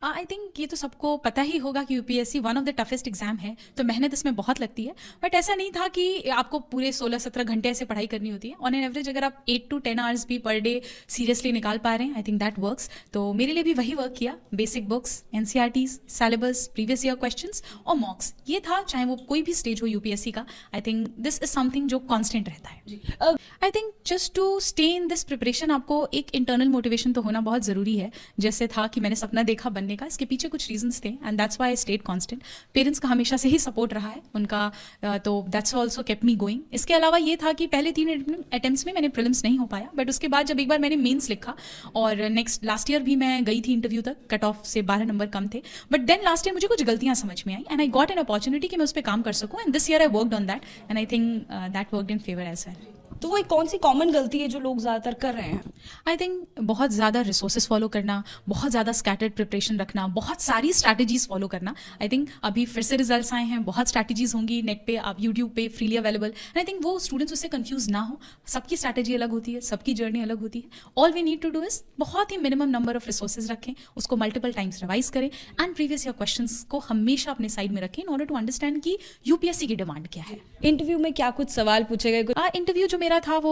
I think ये तो सबको पता ही होगा कि UPSC one of the toughest exam है, तो मेहनत इसमें बहुत लगती है। बट ऐसा नहीं था कि आपको पूरे 16-17 घंटे ऐसे पढ़ाई करनी होती है। ऑन एन एवरेज अगर आप 8 to 10 आवर्स भी पर डे सीरियसली निकाल पा रहे हैं, आई थिंक दैट वर्क्स। तो मेरे लिए भी वही वर्क किया। Basic books, NCERTs, syllabus, previous year questions और मॉक्स, ये था, चाहे वो कोई भी स्टेज हो यूपीएससी का। I think this is something जो कॉन्स्टेंट रहता है। I think just to stay in this preparation आपको एक इंटरनल मोटिवेशन तो होना बहुत ज़रूरी है। जैसे था कि मैंने सपना देखा बनने का, इसके पीछे कुछ रीजंस थे and that's why I stayed constant. Parents का हमेशा से ही सपोर्ट रहा है उनका, तो that's also kept me going. इसके अलावा ये था कि पहले 3 अटेम्प्ट्स में मैंने प्रीलिम्स नहीं हो पाया, बट उसके बाद जब एक बार मैंने मेंस लिखा और नेक्स्ट लास्ट ईयर भी मैं गई थी इंटरव्यू तक, कट ऑफ से 12 नंबर कम थे, बट देन लास्ट ईयर मुझे कुछ गलतियां समझ में आई and I got an opportunity कि मैं उस पर काम कर सकूं and this year I worked on that and I think that worked in favour as well. तो वो एक कौन सी कॉमन गलती है जो लोग ज़्यादातर कर रहे हैं? आई थिंक बहुत ज़्यादा रिसोर्सेज फॉलो करना, बहुत ज़्यादा स्कैटर्ड प्रिपरेशन रखना, बहुत सारी स्ट्रैटेजीज फॉलो करना। आई थिंक अभी फिर से रिजल्ट्स आए हैं, बहुत स्ट्रैटेजीज होंगी नेट पे, आप यूट्यूब पे freely available. And I think वो स्टूडेंट्स उससे कंफ्यूज ना हो। सबकी स्ट्रैटेजी अलग होती है, सबकी जर्नी अलग होती है। All we need to do is बहुत ही मिनिमम नंबर ऑफ रिसोर्सेज रखें, उसको मल्टीपल टाइम्स रिवाइज करें एंड प्रीवियस ईयर क्वेश्चंस को हमेशा अपने साइड में रखें इन ऑर्डर टू अंडरस्टैंड कि यूपीएससी की डिमांड क्या है। इंटरव्यू में क्या कुछ सवाल पूछे गए? इंटरव्यू जो मेरा था वो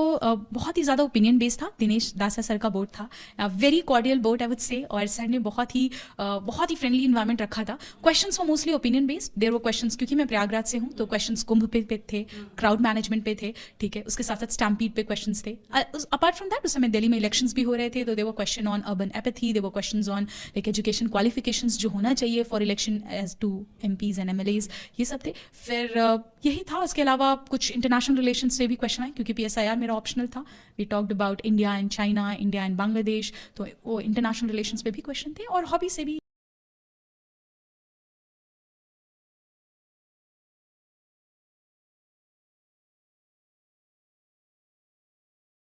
बहुत ही ज़्यादा ओपिनियन बेस्ड था। दिनेश दासा सर का बोर्ड था, very cordial board I would say, और सर ने बहुत ही फ्रेंडली इन्वायरमेंट रखा था। Questions were mostly opinion based. There वो क्वेश्चंस, क्योंकि मैं प्रयागराज से हूँ तो क्वेश्चंस कुंभ पे थे, क्राउड मैनेजमेंट पे थे, ठीक है, उसके साथ साथ स्टैम्पीड पे क्वेश्चंस थे। अपार्ट फ्रॉम दैट उस समय दिल्ली में इलेक्शंस भी हो रहे थे, तो there were question on urban apathy, there were questions on like education qualifications जो होना चाहिए for election age to MPs and MLAs, ये सब थे। फिर यही था। उसके अलावा कुछ इंटरनेशनल रिलेशन से भी क्वेश्चन आए, क्योंकि पीएसआईआर मेरा ऑप्शनल था। We talked about India and China, India and Bangladesh, तो वो इंटरनेशनल रिलेशंस पे भी क्वेश्चन थे और हॉबी से भी